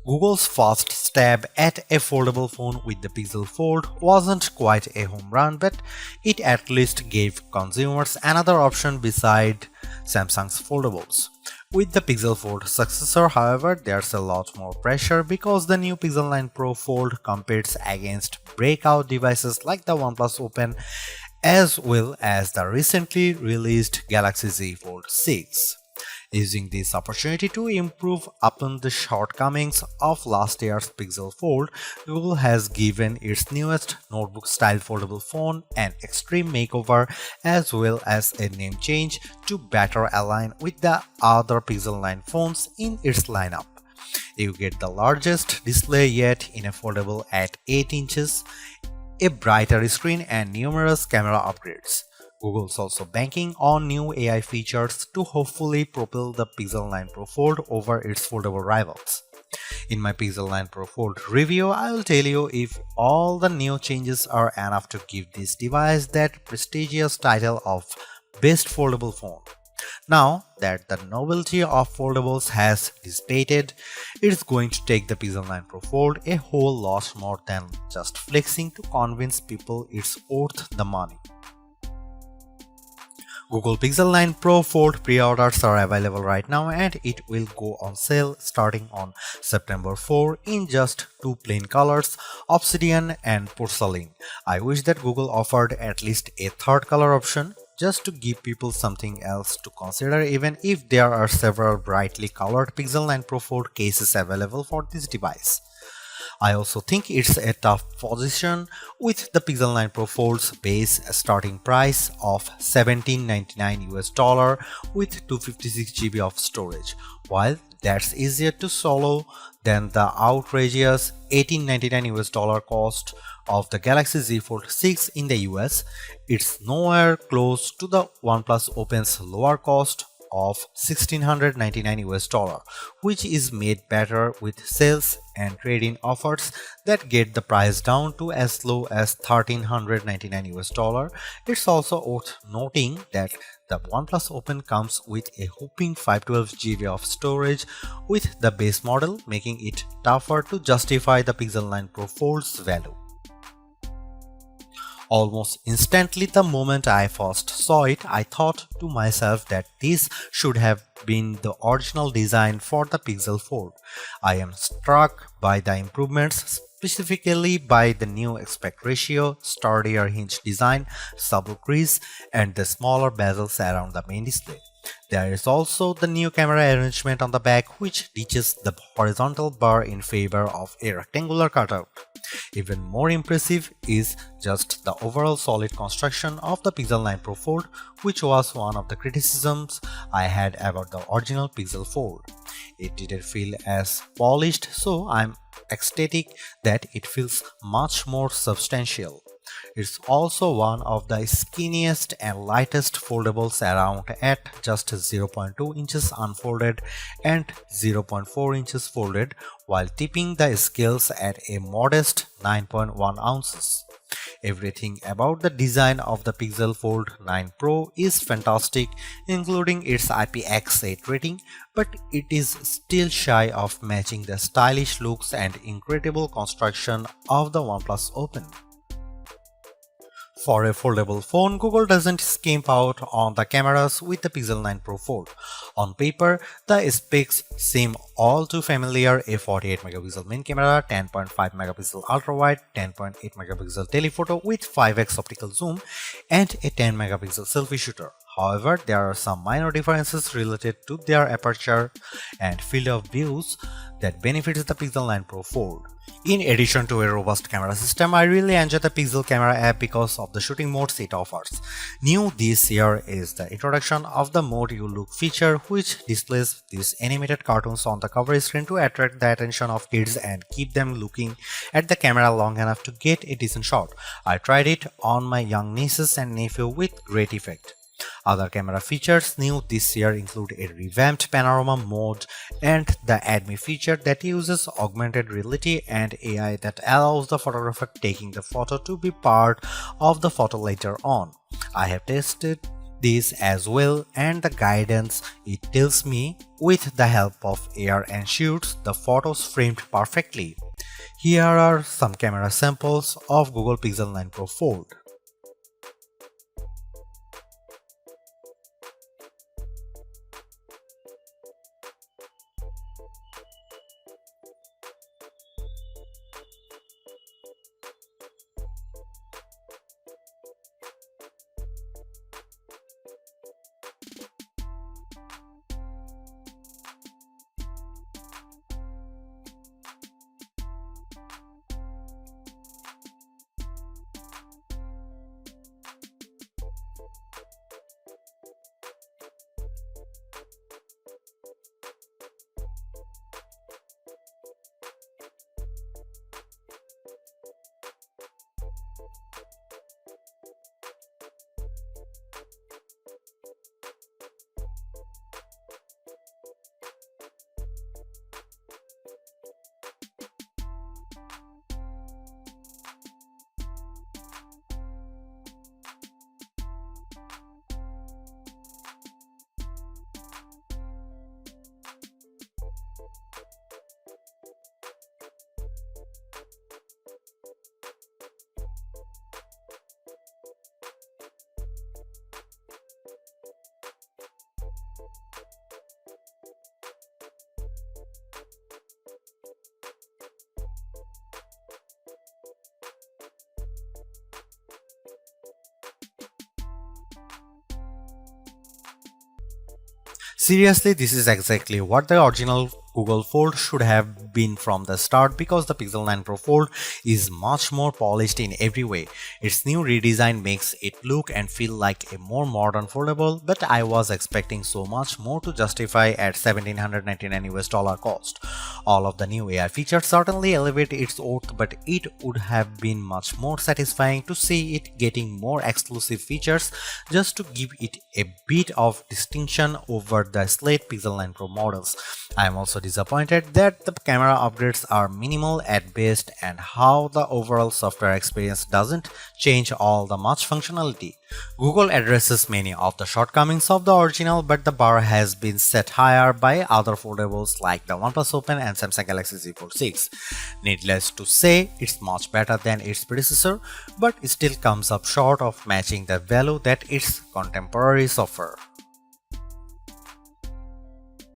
Google's first stab at a foldable phone with the Pixel Fold wasn't quite a home run, but it at least gave consumers another option beside Samsung's foldables. With the Pixel Fold successor, however, there's a lot more pressure because the new Pixel 9 Pro Fold competes against breakout devices like the OnePlus Open as well as the recently released Galaxy Z Fold 6. Using this opportunity to improve upon the shortcomings of last year's Pixel Fold, Google has given its newest notebook-style foldable phone an extreme makeover as well as a name change to better align with the other Pixel 9 phones in its lineup. You get the largest display yet in a foldable at 8 inches, a brighter screen and numerous camera upgrades. Google's also banking on new AI features to hopefully propel the Pixel 9 Pro Fold over its foldable rivals. In my Pixel 9 Pro Fold review, I will tell you if all the new changes are enough to give this device that prestigious title of Best Foldable Phone. Now that the novelty of foldables has dissipated, it's going to take the Pixel 9 Pro Fold a whole lot more than just flexing to convince people it's worth the money. Google Pixel 9 Pro Fold pre-orders are available right now and it will go on sale starting on September 4 in just two plain colors, Obsidian and Porcelain. I wish that Google offered at least a third color option just to give people something else to consider even if there are several brightly colored Pixel 9 Pro Fold cases available for this device. I also think it's a tough position with the Pixel 9 Pro Fold's base starting price of $1799 with 256GB of storage. While that's easier to swallow than the outrageous $1899 cost of the Galaxy Z Fold 6 in the US, it's nowhere close to the OnePlus Open's lower cost of $1,699, which is made better with sales and trade-in offers that get the price down to as low as $1,399. It's also worth noting that the OnePlus Open comes with a whopping 512GB of storage with the base model, making it tougher to justify the Pixel 9 Pro Fold's value. Almost instantly the moment I first saw it, I thought to myself that this should have been the original design for the Pixel Fold. I am struck by the improvements, specifically by the new aspect ratio, sturdier hinge design, subtle crease, and the smaller bezels around the main display. There is also the new camera arrangement on the back which ditches the horizontal bar in favor of a rectangular cutout. Even more impressive is just the overall solid construction of the Pixel 9 Pro Fold, which was one of the criticisms I had about the original Pixel Fold. It didn't feel as polished, so I'm ecstatic that it feels much more substantial. It's also one of the skinniest and lightest foldables around at just 0.2 inches unfolded and 0.4 inches folded, while tipping the scales at a modest 9.1 ounces. Everything about the design of the Pixel Fold 9 Pro is fantastic, including its IPX8 rating, but it is still shy of matching the stylish looks and incredible construction of the OnePlus Open. For a foldable phone, Google doesn't skimp out on the cameras with the Pixel 9 Pro Fold. On paper, the specs seem all too familiar: a 48MP main camera, 10.5MP ultra-wide, 10.8MP telephoto with 5x optical zoom, and a 10MP selfie shooter. However, there are some minor differences related to their aperture and field of views that benefits the Pixel 9 Pro Fold. In addition to a robust camera system, I really enjoy the Pixel Camera app because of the shooting modes it offers. New this year is the introduction of the Mode You Look feature, which displays these animated cartoons on the cover screen to attract the attention of kids and keep them looking at the camera long enough to get a decent shot. I tried it on my young nieces and nephew with great effect. Other camera features new this year include a revamped panorama mode and the Add Me feature that uses augmented reality and AI that allows the photographer taking the photo to be part of the photo later on. I have tested this as well, and the guidance it tells me with the help of AR ensures the photos framed perfectly. Here are some camera samples of Google Pixel 9 Pro Fold. Seriously, this is exactly what the original Google Fold should have been from the start, because the Pixel 9 Pro Fold is much more polished in every way. Its new redesign makes it look and feel like a more modern foldable, but I was expecting so much more to justify at $1,799 cost. All of the new AI features certainly elevate its worth, but it would have been much more satisfying to see it getting more exclusive features just to give it a bit of distinction over the slate Pixel 9 Pro models. I am also disappointed that the camera upgrades are minimal at best and how the overall software experience doesn't change all the much functionality. Google addresses many of the shortcomings of the original, but the bar has been set higher by other foldables like the OnePlus Open and Samsung Galaxy Z Fold 6. Needless to say, it's much better than its predecessor, but it still comes up short of matching the value that its contemporaries offer.